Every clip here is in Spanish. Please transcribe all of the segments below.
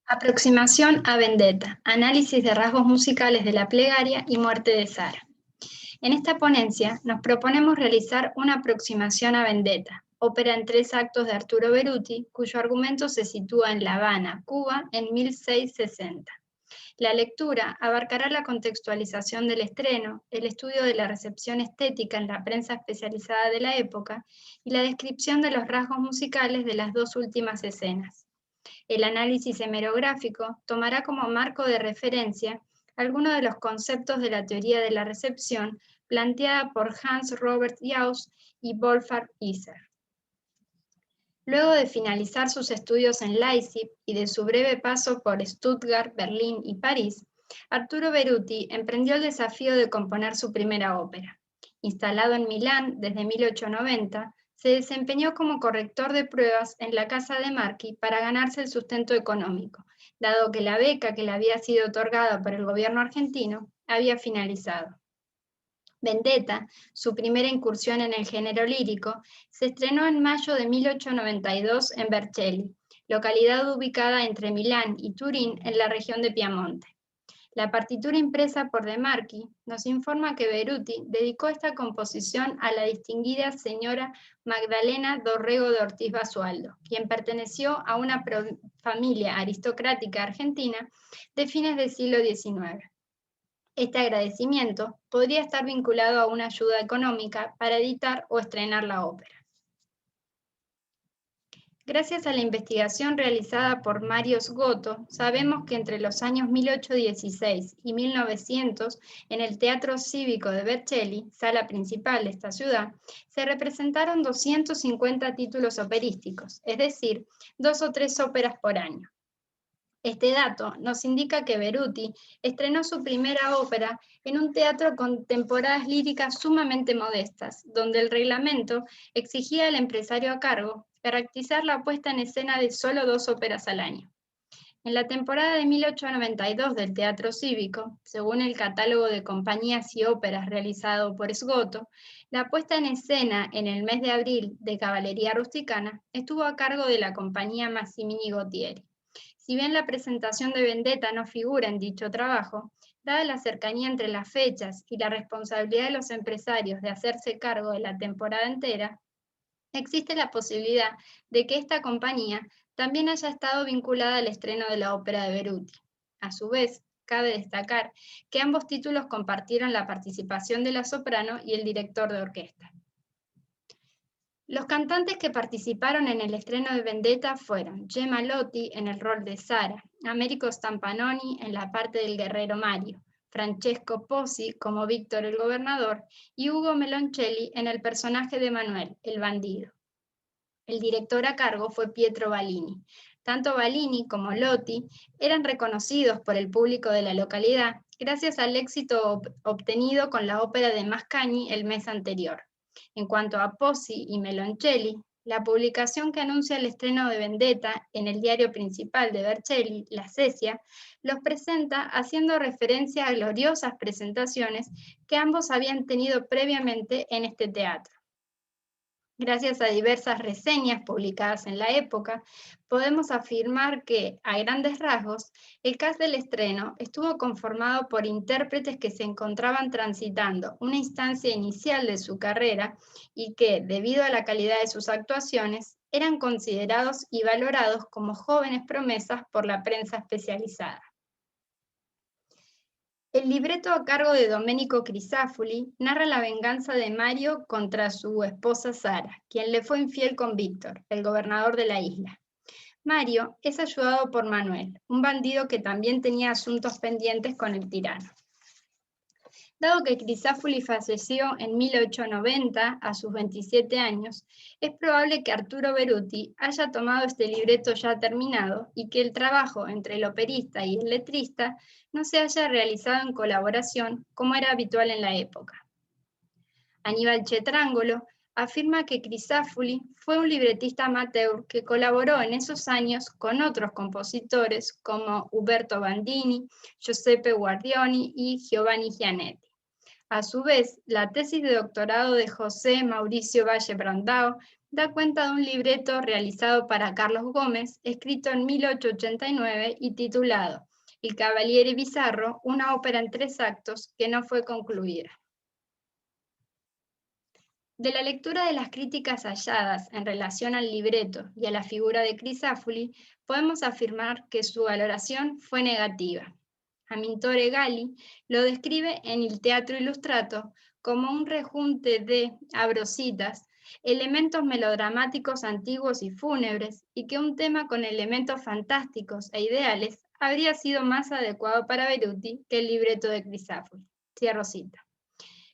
Aproximación a Vendetta, análisis de rasgos musicales de la plegaria y muerte de Sara. En esta ponencia nos proponemos realizar una aproximación a Vendetta, ópera en 3 actos de Arturo Beruti, cuyo argumento se sitúa en La Habana, Cuba, en 1660. La lectura abarcará la contextualización del estreno, el estudio de la recepción estética en la prensa especializada de la época y la descripción de los rasgos musicales de las 2 últimas escenas. El análisis hemerográfico tomará como marco de referencia algunos de los conceptos de la teoría de la recepción planteada por Hans Robert Jauss y Wolfgang Iser. Luego de finalizar sus estudios en Leipzig y de su breve paso por Stuttgart, Berlín y París, Arturo Beruti emprendió el desafío de componer su primera ópera. Instalado en Milán desde 1890, se desempeñó como corrector de pruebas en la casa de Marchi para ganarse el sustento económico, dado que la beca que le había sido otorgada por el gobierno argentino había finalizado. Vendetta, su primera incursión en el género lírico, se estrenó en mayo de 1892 en Vercelli, localidad ubicada entre Milán y Turín en la región de Piamonte. La partitura impresa por De Marchi nos informa que Beruti dedicó esta composición a la distinguida señora Magdalena Dorrego de Ortiz Basualdo, quien perteneció a una familia aristocrática argentina de fines del siglo XIX. Este agradecimiento podría estar vinculado a una ayuda económica para editar o estrenar la ópera. Gracias a la investigación realizada por Mario Sgotto, sabemos que entre los años 1816 y 1900, en el Teatro Cívico de Vercelli, sala principal de esta ciudad, se representaron 250 títulos operísticos, es decir, 2 o 3 óperas por año. Este dato nos indica que Beruti estrenó su primera ópera en un teatro con temporadas líricas sumamente modestas, donde el reglamento exigía al empresario a cargo caracterizar la puesta en escena de solo 2 óperas al año. En la temporada de 1892 del Teatro Cívico, según el catálogo de compañías y óperas realizado por Sgotto, la puesta en escena en el mes de abril de Caballería Rusticana estuvo a cargo de la compañía Massimini Gottieri. Si bien la presentación de Vendetta no figura en dicho trabajo, dada la cercanía entre las fechas y la responsabilidad de los empresarios de hacerse cargo de la temporada entera, existe la posibilidad de que esta compañía también haya estado vinculada al estreno de la ópera de Beruti. A su vez, cabe destacar que ambos títulos compartieron la participación de la soprano y el director de orquesta. Los cantantes que participaron en el estreno de Vendetta fueron Gemma Lotti en el rol de Sara, Americo Stampanoni en la parte del guerrero Mario, Francesco Pozzi como Víctor el gobernador y Ugo Meloncelli en el personaje de Manuel, el bandido. El director a cargo fue Pietro Ballini. Tanto Ballini como Lotti eran reconocidos por el público de la localidad gracias al éxito obtenido con la ópera de Mascagni el mes anterior. En cuanto a Pozzi y Meloncelli, la publicación que anuncia el estreno de Vendetta en el diario principal de Vercelli, La Sesia, los presenta haciendo referencia a gloriosas presentaciones que ambos habían tenido previamente en este teatro. Gracias a diversas reseñas publicadas en la época, podemos afirmar que, a grandes rasgos, el cast del estreno estuvo conformado por intérpretes que se encontraban transitando una instancia inicial de su carrera y que, debido a la calidad de sus actuaciones, eran considerados y valorados como jóvenes promesas por la prensa especializada. El libreto a cargo de Domenico Crisafulli narra la venganza de Mario contra su esposa Sara, quien le fue infiel con Víctor, el gobernador de la isla. Mario es ayudado por Manuel, un bandido que también tenía asuntos pendientes con el tirano. Dado que Crisafulli falleció en 1890 a sus 27 años, es probable que Arturo Beruti haya tomado este libreto ya terminado y que el trabajo entre el operista y el letrista no se haya realizado en colaboración como era habitual en la época. Aníbal Chetrangolo afirma que Crisafulli fue un libretista amateur que colaboró en esos años con otros compositores como Uberto Bandini, Giuseppe Guardioni y Giovanni Gianetti. A su vez, la tesis de doctorado de José Mauricio Valle Brandao da cuenta de un libreto realizado para Carlos Gómez, escrito en 1889 y titulado El Cavaliere Bizarro, una ópera en 3 actos que no fue concluida. De la lectura de las críticas halladas en relación al libreto y a la figura de Crisafulli, podemos afirmar que su valoración fue negativa. Amintore Gali lo describe en Il Teatro Illustrato como un rejunte de, abro citas, elementos melodramáticos antiguos y fúnebres, y que un tema con elementos fantásticos e ideales habría sido más adecuado para Beruti que el libreto de Crisafulli. Cierro cita.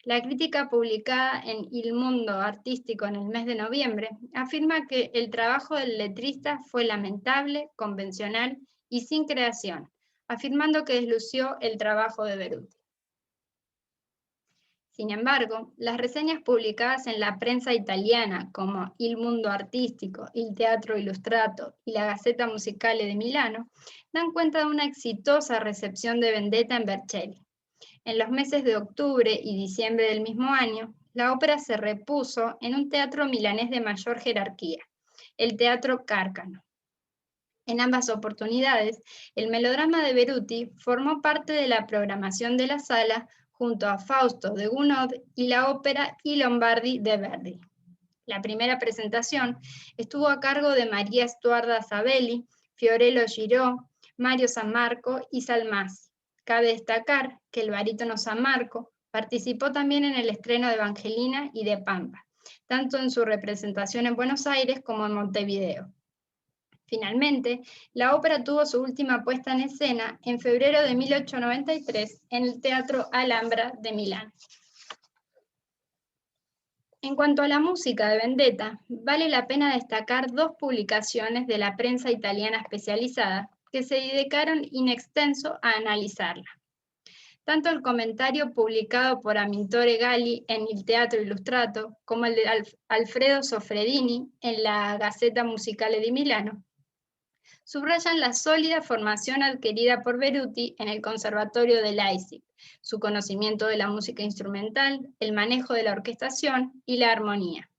La crítica publicada en Il Mundo Artístico en el mes de noviembre afirma que el trabajo del letrista fue lamentable, convencional y sin creación, afirmando que deslució el trabajo de Beruti. Sin embargo, las reseñas publicadas en la prensa italiana como Il Mundo Artístico, Il Teatro Illustrato y la Gazzetta Musicale de Milano dan cuenta de una exitosa recepción de Vendetta en Vercelli. En los meses de octubre y diciembre del mismo año, la ópera se repuso en un teatro milanés de mayor jerarquía, el Teatro Cárcano. En ambas oportunidades, el melodrama de Beruti formó parte de la programación de la sala junto a Fausto de Gounod y la ópera I Lombardi de Verdi. La primera presentación estuvo a cargo de María Estuarda Sabelli, Fiorello Giraud, Mario Sammarco y Salmasi. Cabe destacar que el barítono Sammarco participó también en el estreno de Evangelina y de Pampa, tanto en su representación en Buenos Aires como en Montevideo. Finalmente, la ópera tuvo su última puesta en escena en febrero de 1893 en el Teatro Alhambra de Milán. En cuanto a la música de Vendetta, vale la pena destacar 2 publicaciones de la prensa italiana especializada que se dedicaron in extenso a analizarla. Tanto el comentario publicado por Amintore Gali en Il Teatro Illustrato como el de Alfredo Soffredini en la Gazzetta Musicale di Milano subrayan la sólida formación adquirida por Beruti en el Conservatorio de Leipzig, su conocimiento de la música instrumental, el manejo de la orquestación y la armonía.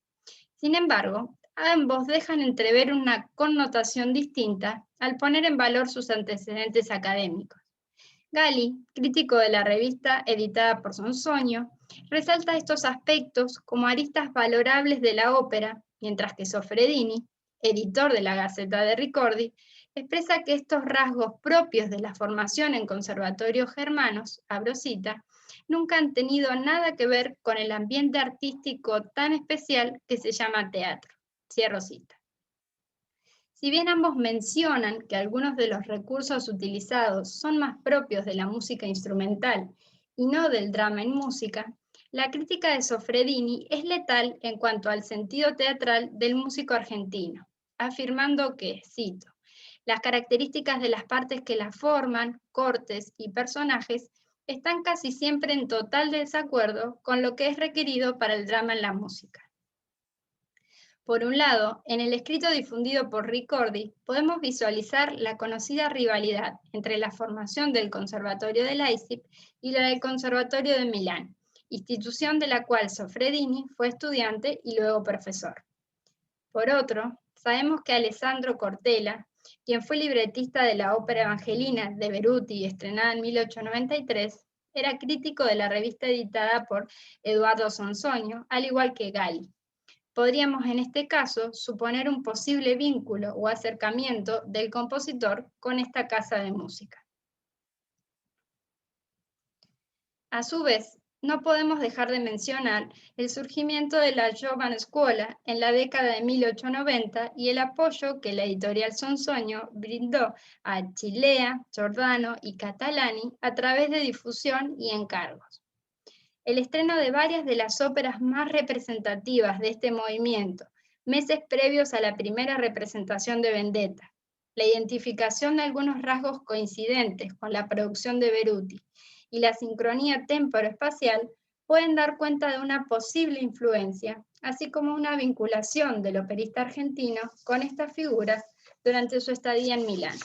Sin embargo, ambos dejan entrever una connotación distinta al poner en valor sus antecedentes académicos. Gali, crítico de la revista editada por Sonzogno, resalta estos aspectos como aristas valorables de la ópera, mientras que Soffredini, editor de la Gaceta de Ricordi, expresa que estos rasgos propios de la formación en conservatorios germanos, abro cita, nunca han tenido nada que ver con el ambiente artístico tan especial que se llama teatro. Cierro cita. Si bien ambos mencionan que algunos de los recursos utilizados son más propios de la música instrumental y no del drama en música, la crítica de Soffredini es letal en cuanto al sentido teatral del músico argentino, afirmando que, cito, las características de las partes que la forman, cortes y personajes, están casi siempre en total desacuerdo con lo que es requerido para el drama en la música. Por un lado, en el escrito difundido por Ricordi, podemos visualizar la conocida rivalidad entre la formación del Conservatorio de Leipzig y la del Conservatorio de Milán, institución de la cual Soffredini fue estudiante y luego profesor. Por otro, sabemos que Alessandro Cortella, quien fue libretista de la ópera Evangelina de Beruti, estrenada en 1893, era crítico de la revista editada por Eduardo Sonzogno, al igual que Gali. Podríamos en este caso suponer un posible vínculo o acercamiento del compositor con esta casa de música. A su vez, no podemos dejar de mencionar el surgimiento de la Giovane Scuola en la década de 1890 y el apoyo que la editorial Sonzogno brindó a Cilea, Giordano y Catalani a través de difusión y encargos. El estreno de varias de las óperas más representativas de este movimiento, meses previos a la primera representación de Vendetta, la identificación de algunos rasgos coincidentes con la producción de Beruti y la sincronía temporoespacial pueden dar cuenta de una posible influencia, así como una vinculación del operista argentino con estas figuras durante su estadía en Milán.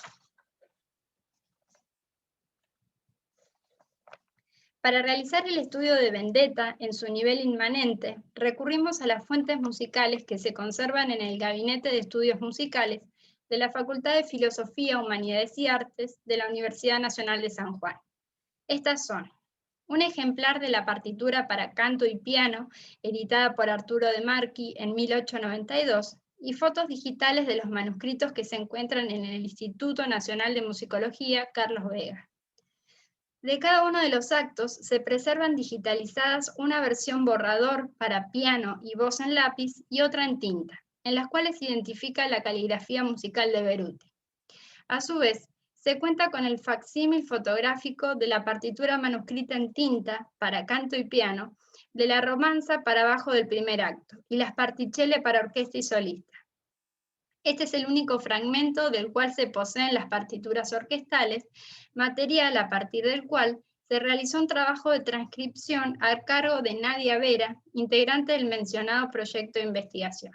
Para realizar el estudio de Vendetta en su nivel inmanente, recurrimos a las fuentes musicales que se conservan en el Gabinete de Estudios Musicales de la Facultad de Filosofía, Humanidades y Artes de la Universidad Nacional de San Juan. Estas son un ejemplar de la partitura para canto y piano, editada por Arturo de Marchi en 1892, y fotos digitales de los manuscritos que se encuentran en el Instituto Nacional de Musicología Carlos Vega. De cada uno de los actos se preservan digitalizadas una versión borrador para piano y voz en lápiz y otra en tinta, en las cuales se identifica la caligrafía musical de Beruti. A su vez, se cuenta con el facsímil fotográfico de la partitura manuscrita en tinta para canto y piano, de la romanza para bajo del primer acto y las particelle para orquesta y solista. Este es el único fragmento del cual se poseen las partituras orquestales, material a partir del cual se realizó un trabajo de transcripción a cargo de Nadia Vera, integrante del mencionado proyecto de investigación.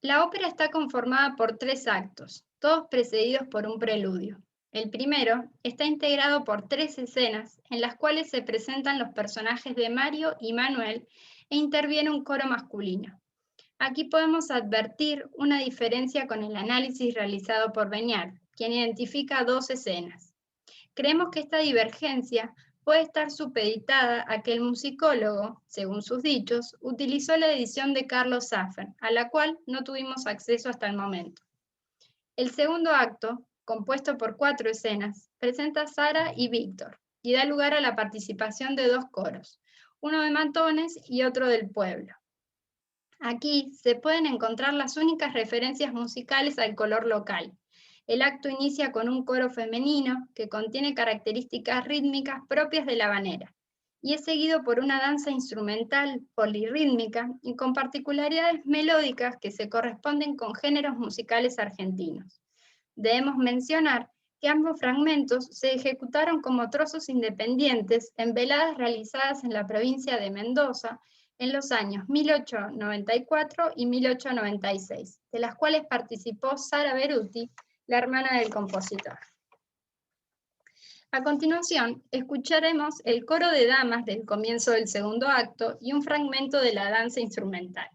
La ópera está conformada por 3 actos, todos precedidos por un preludio. El primero está integrado por 3 escenas en las cuales se presentan los personajes de Mario y Manuel e interviene un coro masculino. Aquí podemos advertir una diferencia con el análisis realizado por Beñat, quien identifica 2 escenas. Creemos que esta divergencia puede estar supeditada a que el musicólogo, según sus dichos, utilizó la edición de Carlos Saffer, a la cual no tuvimos acceso hasta el momento. El segundo acto, compuesto por 4 escenas, presenta a Sara y Víctor y da lugar a la participación de 2 coros, uno de matones y otro del pueblo. Aquí se pueden encontrar las únicas referencias musicales al color local. El acto inicia con un coro femenino que contiene características rítmicas propias de la habanera y es seguido por una danza instrumental polirrítmica y con particularidades melódicas que se corresponden con géneros musicales argentinos. Debemos mencionar que ambos fragmentos se ejecutaron como trozos independientes en veladas realizadas en la provincia de Mendoza en los años 1894 y 1896, de las cuales participó Sara Beruti, la hermana del compositor. A continuación, escucharemos el coro de damas del comienzo del segundo acto y un fragmento de la danza instrumental.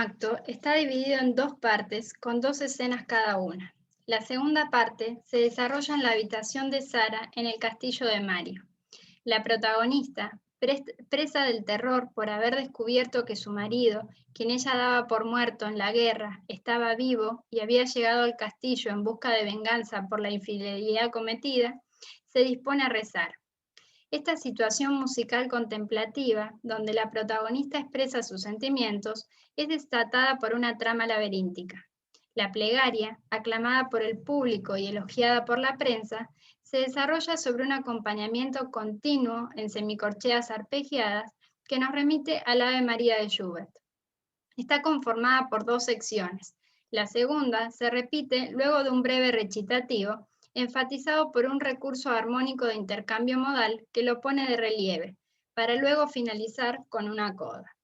acto está dividido en dos partes con 2 escenas cada una. La segunda parte se desarrolla en la habitación de Sara en el castillo de Mario. La protagonista, presa del terror por haber descubierto que su marido, quien ella daba por muerto en la guerra, estaba vivo y había llegado al castillo en busca de venganza por la infidelidad cometida, se dispone a rezar. Esta situación musical contemplativa, donde la protagonista expresa sus sentimientos, es desatada por una trama laberíntica. La plegaria, aclamada por el público y elogiada por la prensa, se desarrolla sobre un acompañamiento continuo en semicorcheas arpegiadas que nos remite al Ave María de Schubert. Está conformada por 2 secciones. La segunda se repite luego de un breve recitativo, enfatizado por un recurso armónico de intercambio modal que lo pone de relieve, para luego finalizar con una coda.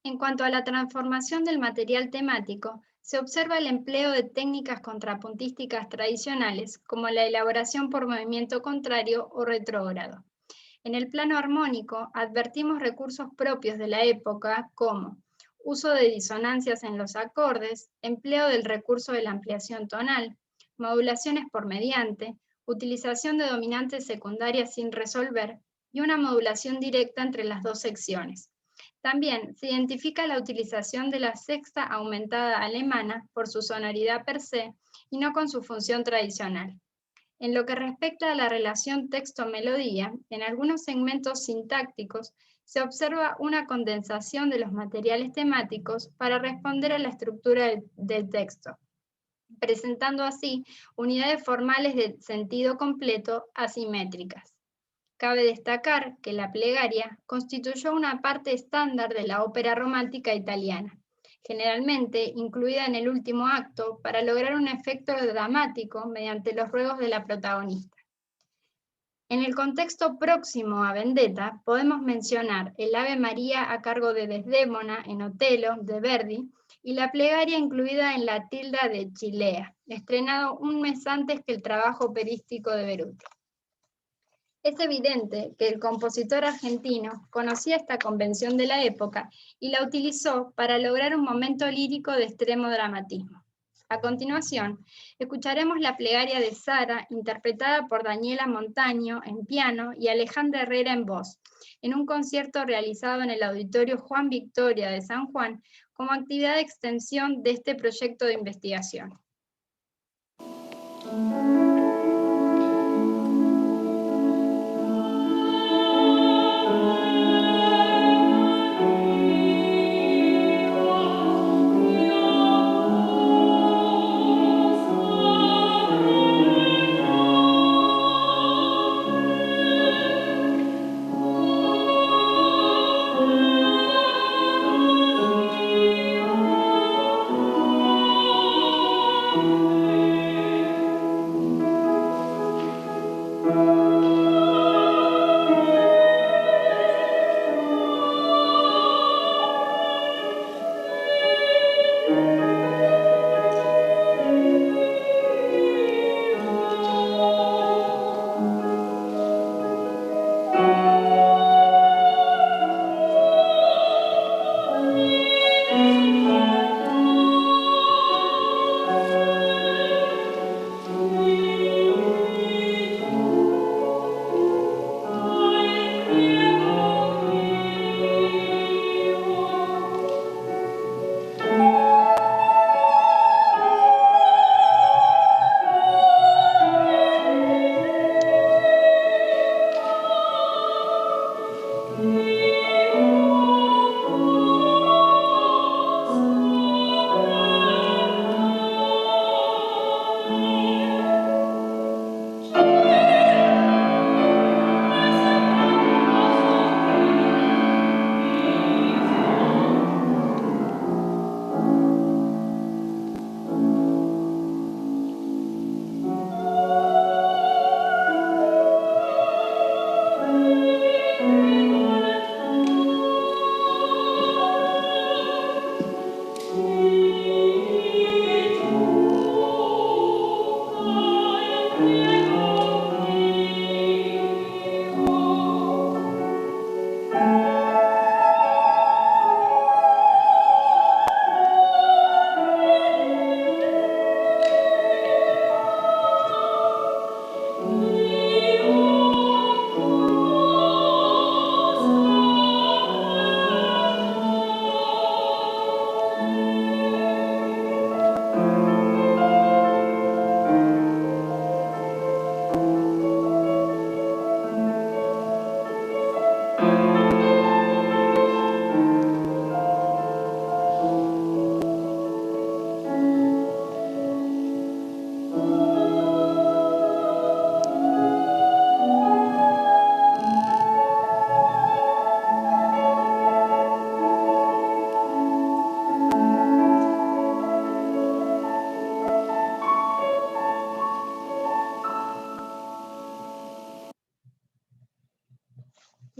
En cuanto a la transformación del material temático, se observa el empleo de técnicas contrapuntísticas tradicionales, como la elaboración por movimiento contrario o retrógrado. En el plano armónico, advertimos recursos propios de la época como uso de disonancias en los acordes, empleo del recurso de la ampliación tonal, modulaciones por mediante, utilización de dominantes secundarias sin resolver y una modulación directa entre las 2 secciones. También se identifica la utilización de la sexta aumentada alemana por su sonoridad per se y no con su función tradicional. En lo que respecta a la relación texto-melodía, en algunos segmentos sintácticos se observa una condensación de los materiales temáticos para responder a la estructura del texto, presentando así unidades formales de sentido completo asimétricas. Cabe destacar que la plegaria constituyó una parte estándar de la ópera romántica italiana, generalmente incluida en el último acto para lograr un efecto dramático mediante los ruegos de la protagonista. En el contexto próximo a Vendetta podemos mencionar el Ave María a cargo de Desdémona en Otelo de Verdi y la plegaria incluida en La Tilda de Chilea, estrenado un mes antes que el trabajo operístico de Beruti. Es evidente que el compositor argentino conocía esta convención de la época y la utilizó para lograr un momento lírico de extremo dramatismo. A continuación, escucharemos la plegaria de Sara, interpretada por Daniela Montaño en piano y Alejandra Herrera en voz, en un concierto realizado en el Auditorio Juan Victoria de San Juan como actividad de extensión de este proyecto de investigación.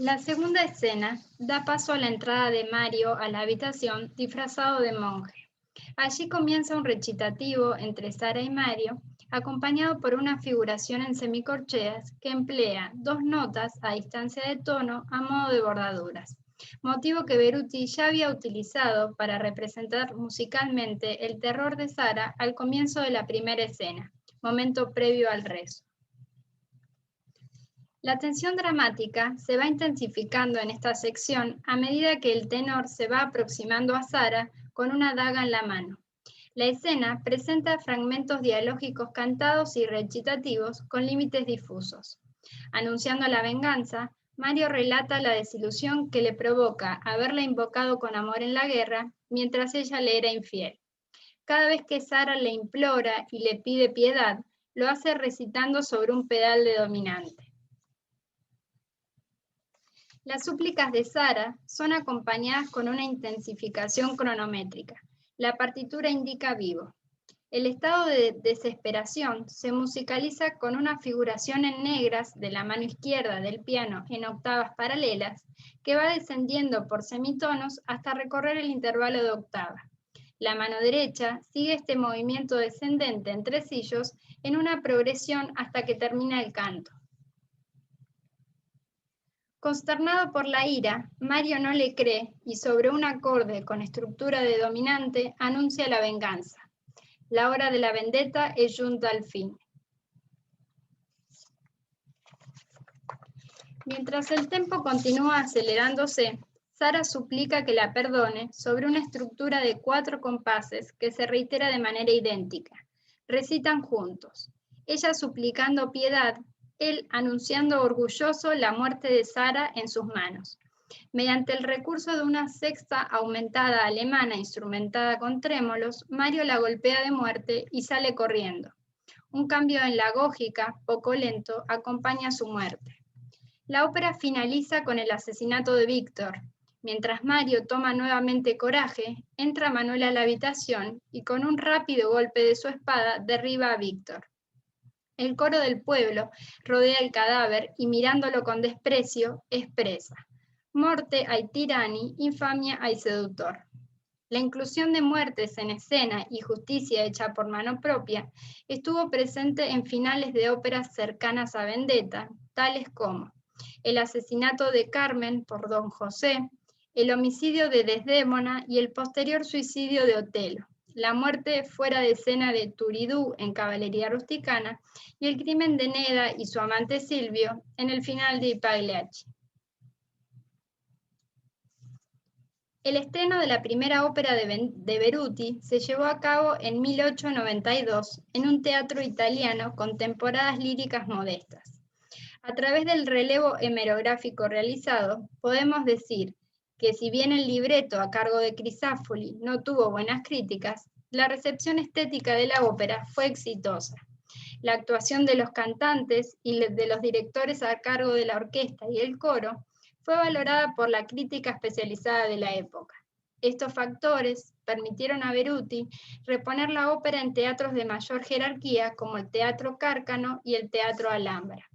La segunda escena da paso a la entrada de Mario a la habitación disfrazado de monje. Allí comienza un recitativo entre Sara y Mario, acompañado por una figuración en semicorcheas que emplea 2 notas a distancia de tono a modo de bordaduras, motivo que Beruti ya había utilizado para representar musicalmente el terror de Sara al comienzo de la primera escena, momento previo al rezo. La tensión dramática se va intensificando en esta sección a medida que el tenor se va aproximando a Sara con una daga en la mano. La escena presenta fragmentos dialógicos cantados y recitativos con límites difusos. Anunciando la venganza, Mario relata la desilusión que le provoca haberla invocado con amor en la guerra mientras ella le era infiel. Cada vez que Sara le implora y le pide piedad, lo hace recitando sobre un pedal de dominante. Las súplicas de Sara son acompañadas con una intensificación cronométrica. La partitura indica vivo. El estado de desesperación se musicaliza con una figuración en negras de la mano izquierda del piano en octavas paralelas que va descendiendo por semitonos hasta recorrer el intervalo de octava. La mano derecha sigue este movimiento descendente en tresillos en una progresión hasta que termina el canto. Consternado por la ira, Mario no le cree y sobre un acorde con estructura de dominante anuncia la venganza. La hora de la vendetta es giunta al fin. Mientras el tempo continúa acelerándose, Sara suplica que la perdone sobre una estructura de 4 compases que se reitera de manera idéntica. Recitan juntos, ella suplicando piedad, él anunciando orgulloso la muerte de Sara en sus manos. Mediante el recurso de una sexta aumentada alemana instrumentada con trémolos, Mario la golpea de muerte y sale corriendo. Un cambio en la gógica, poco lento, acompaña su muerte. La ópera finaliza con el asesinato de Víctor. Mientras Mario toma nuevamente coraje, entra Manuel a la habitación y con un rápido golpe de su espada derriba a Víctor. El coro del pueblo rodea el cadáver y mirándolo con desprecio, expresa: Morte ai tirani, infamia ai seductor. La inclusión de muertes en escena y justicia hecha por mano propia estuvo presente en finales de óperas cercanas a Vendetta, tales como el asesinato de Carmen por Don José, el homicidio de Desdémona y el posterior suicidio de Otelo, la muerte fuera de escena de Turidú en Caballería Rusticana y el crimen de Neda y su amante Silvio en el final de I Pagliacci. El estreno de la primera ópera de Beruti se llevó a cabo en 1892 en un teatro italiano con temporadas líricas modestas. A través del relevo hemerográfico realizado, podemos decir que si bien el libreto a cargo de Crisafulli no tuvo buenas críticas, la recepción estética de la ópera fue exitosa. La actuación de los cantantes y de los directores a cargo de la orquesta y el coro fue valorada por la crítica especializada de la época. Estos factores permitieron a Beruti reponer la ópera en teatros de mayor jerarquía como el Teatro Cárcano y el Teatro Alhambra.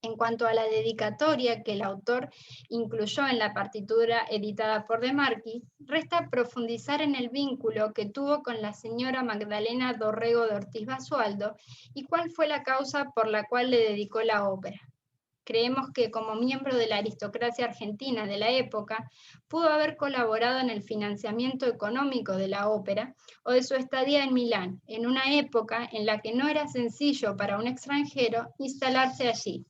En cuanto a la dedicatoria que el autor incluyó en la partitura editada por De Marchi, resta profundizar en el vínculo que tuvo con la señora Magdalena Dorrego de Ortiz Basualdo y cuál fue la causa por la cual le dedicó la ópera. Creemos que como miembro de la aristocracia argentina de la época, pudo haber colaborado en el financiamiento económico de la ópera o de su estadía en Milán, en una época en la que no era sencillo para un extranjero instalarse allí.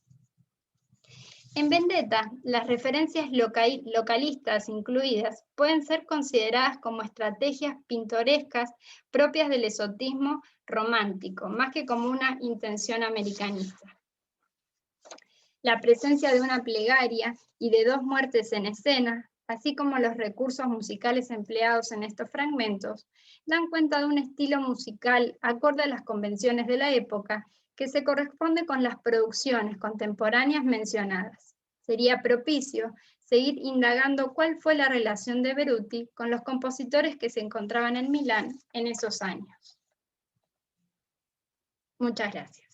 En Vendetta, las referencias localistas incluidas pueden ser consideradas como estrategias pintorescas propias del exotismo romántico, más que como una intención americanista. La presencia de una plegaria y de 2 muertes en escena, así como los recursos musicales empleados en estos fragmentos, dan cuenta de un estilo musical acorde a las convenciones de la época que se corresponde con las producciones contemporáneas mencionadas. Sería propicio seguir indagando cuál fue la relación de Beruti con los compositores que se encontraban en Milán en esos años. Muchas gracias.